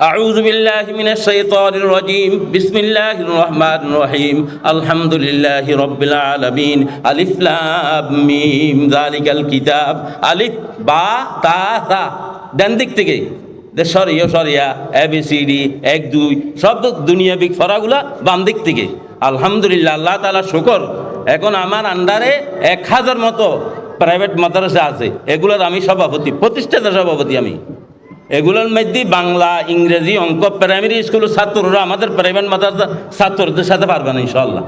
أعوذ بالله من الشيطان الرجيم بسم الله الرحمن الرحيم الحمد لله رب العالمين ألف لام ميم ذلك الكتاب ألف با تا তা ডান দিক থেকে সরিয়া সরিয়া ABCD 1 2 সব দুনিয়াবিক ফরাগুলা বাম দিক থেকে। আলহামদুলিল্লাহ, আল্লাহ তাআলা শুকর, এখন আমার আন্ডারে 1000 মতো প্রাইভেট মাদ্রাসা আছে, এগুলোর আমি সভাপতি, প্রতিষ্ঠাতা সভাপতি আমি। এগুলোর মধ্যে বাংলা, ইংরেজি, অঙ্ক, প্রাইমারি স্কুলের ছাত্ররা আমাদের প্রাইভেট মাদ্রাসা ছাত্রদের সাথে পারবেন ইনশাআল্লাহ।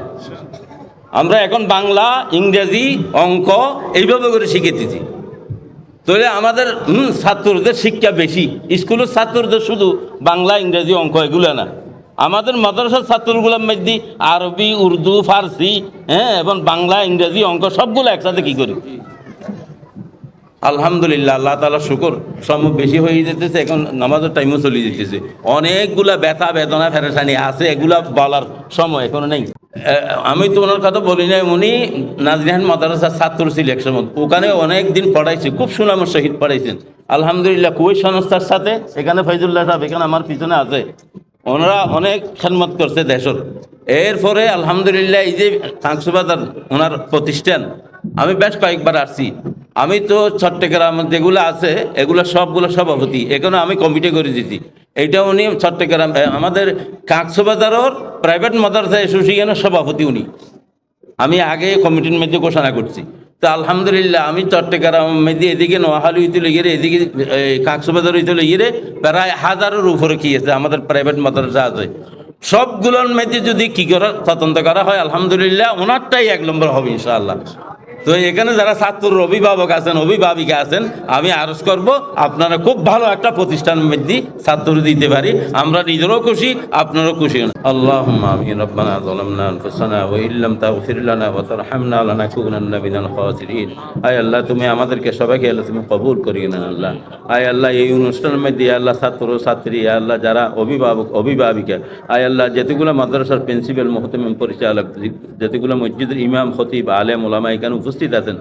আমরা এখন বাংলা, ইংরেজি, অঙ্ক এইভাবে করে শিখেতেছি। তাহলে আমাদের ছাত্রদের শিক্ষা বেশি, স্কুলের ছাত্রদের শুধু বাংলা, ইংরেজি, অঙ্ক এগুলো না, আমাদের মাদ্রাসার ছাত্রগুলোর মধ্যে আরবি, উর্দু, ফার্সি, এবং বাংলা, ইংরেজি, অঙ্ক সবগুলো একসাথে কী করি। আলহামদুলিল্লাহ, আল্লাহ তাআলা শুকর, সময় বেশি হয়ে যেতেছে, এখন নামাজের টাইমও চলে যেতেছে। অনেকগুলা ব্যথা বেদনা ফেরেশানি আছে, এগুলা বলার সময় এখনো নেই। আমি তো ওনার কথা বলি নাই, উনি নাজরিহান মাদ্রাসার ছাত্র ছিল এক সময়, ওখানে অনেক দিন পড়াইছে, খুব সুনামের সহিত পড়াইছেন আলহামদুলিল্লাহ। কুয়েত সংস্থার সাথে এখানে ফয়জুল্লাহ সাহেব এখানে আমার পিছনে আছে, ওনারা অনেক খেদমত করছে দেশের। এরপরে আলহামদুলিল্লাহ এই যে কক্সবাজার ওনার প্রতিষ্ঠান, আমি বেশ কয়েকবার আসছি। আমি তো চট্টগ্রাম যেগুলো আছে এগুলো সবগুলো সভাপতি, এখানে আমি কমিটি করে দিচ্ছি। এইটা উনি চট্টগ্রাম আমাদের কক্সবাজারের প্রাইভেট মাদ্রাসা অ্যাসোসিয়েশনের সভাপতি উনি, আমি আগে কমিটির মধ্যে ঘোষণা করছি। তো আলহামদুলিল্লাহ আমি চট্টগ্রাম মধ্যে এদিকে নোয়াখালী হইতে লেগে এদিকে কক্সবাজার হইতে লেগে প্রায় 1000-এর উপরে কি আছে আমাদের প্রাইভেট মাদ্রাসা আছে। সবগুলোর মধ্যে যদি কি করা তদন্ত করা হয় আলহামদুলিল্লাহ ওনারটাই 1 নম্বর হবে ইনশাআল্লাহ। তো এখানে যারা ছাত্র অভিভাবক আছেন, অভিভাবিকা আছেন, আমি আরজ করব আপনারা খুব ভালো একটা প্রতিষ্ঠানের মধ্যে ছাত্র দিতে পারি, আমরা নিজেরও খুশি, আপনারাও খুশি হন। আল্লাহুম্মা আমিন। রব্বানা যালামনা আনফুসানা ওয়া ইল্লাম তাগফির লানা ওয়া তারহামনা লানাকুনান্না মিনাল খাসিরিন। আয় আল্লাহ, তুমি আমাদেরকে সবাইকে আল্লাহ তুমি কবুল করিয়ে নেন আল্লাহ। আয় আল্লাহ, এই অনুষ্ঠানের মধ্যে আল্লাহ ছাত্র ছাত্রী, আল্লাহ যারা অভিভাবক অভিভাবিকা, আয় আল্লাহ যেতগুলো মাদ্রাসার প্রিন্সিপাল, মুহতামিম, পরিচালক, যেতগুলো মসজিদের ইমাম, খতিব, আলেম, ওলামা এখানে উপস্থিত আছেন,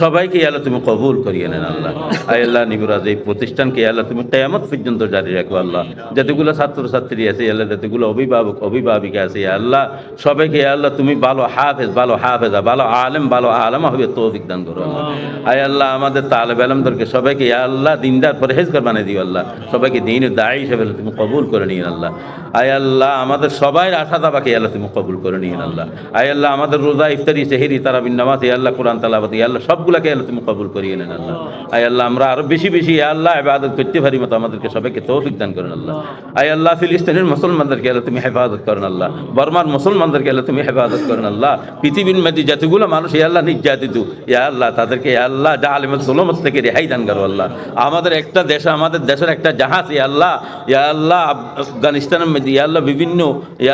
সবাইকে আল্লাহ তুমি কবুল করিয়ে নেন আল্লাহ। আয় আল্লাহ, নিবরাজ এই প্রতিষ্ঠানকে আল্লাহ তুমি কিয়ামত পর্যন্ত জারি রাখো আল্লাহ। যতগুলো ছাত্রছাত্রী আছে আল্লাহ, যতগুলো অভিভাবক অভিভাবিকা আছে আল্লাহ, সবাইকে আল্লাহ তুমি ভালো হাফেজ, ভালো হাফেজা, ভালো আলেম, ভালো আলেমা হবে তৌফিক দান করো আল্লাহ। আয় আল্লাহ, আমাদের তালেব ইলমদেরকে সবাইকে আল্লাহ দিনদার পরহেজগার বানিয়ে দিও আল্লাহ, সবাইকে দ্বীনের দায়ী হিসেবে তুমি কবুল করে নিন আল্লাহ। আয় আল্লাহ, আমাদের সবাই আশা দাবাকে আল্লাহ তুমি কবুল করে নিন আল্লাহ। আয় আল্লাহ, আমাদের রোজা, ইফতারি, সেহরি, তারাবিন নামাজ আল্লাহ, কোরআন তেলাওয়াত আল্লাহ সবগুলাকে আল্লাহ তুমি কবুল করিয়ে নেন আল্লাহ। আয় আল্লাহ, আমরা আরো বেশি বেশি আল্লাহ ইবাদত করতে পারি মতো আমাদেরকে সবাইকে তৌফিক দান করেন আল্লাহ। আয় আল্লাহ, ফিলিস্তিনের মুসলমানদেরকে আল্লাহ তুমি হেফাজত করেন আল্লাহ, বর্মার মুসলমানদেরকে আল্লাহ তুমি হেফাজত করেন আল্লাহ। পৃথিবীর মধ্যে যতগুলো মানুষ আল্লাহ নির্যাতিত আল্লাহ, তাদেরকে আল্লাহ জালিমের জুলুম থেকে রেহাই দান করো আল্লাহ। আমাদের একটা দেশ, আমাদের দেশের একটা জাহাজ আল্লাহ, আল্লাহ আফগানিস্তানের মধ্যে আল্লাহ বিভিন্ন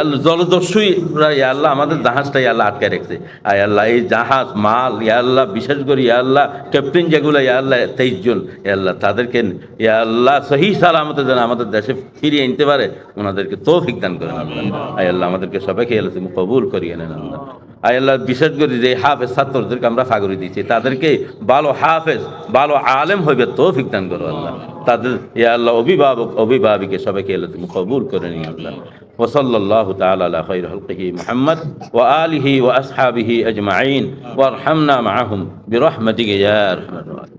আল্লাহ জলদস্যুরা আল্লাহ আমাদের জাহাজটাই আল্লাহ আটকে রেখেছে। আয় আল্লাহ, এই জাহাজ মাল আল্লাহ বিশেষ করে আল্লাহ ক্যাপ্টেন যেগুলো আল্লাহ 23 জন আল্লাহ, তাদেরকে আল্লাহ সহি সালামতে যেন আমাদের দেশে ফিরিয়ে আনতে পারে, ওনাদেরকে তৌফিক দান করেন আল্লাহ। আয় আল্লাহ, আমাদেরকে সবাইকে আল্লাহ তুমি কবুল করিয়ে নেন আল্লাহ। আয় আল্লাহ, বিশেষ করে যে হাফেজ ছাত্রদেরকে আমরা ফাগরি দিচ্ছি, তাদেরকে ভালো হাফেজ, ভালো আলেম হইবে তৌফিক দান করো আল্লাহ। তাদের আল্লাহ অভিভাবক অভিভাবিকে সবাইকে আল্লাহ তুমি কবুল করে নিন আল্লাহ। وصلى الله تعالى على خير خلقه محمد وآله وأصحابه أجمعين وارحمنا معهم برحمتك يا أرحم الراحمين.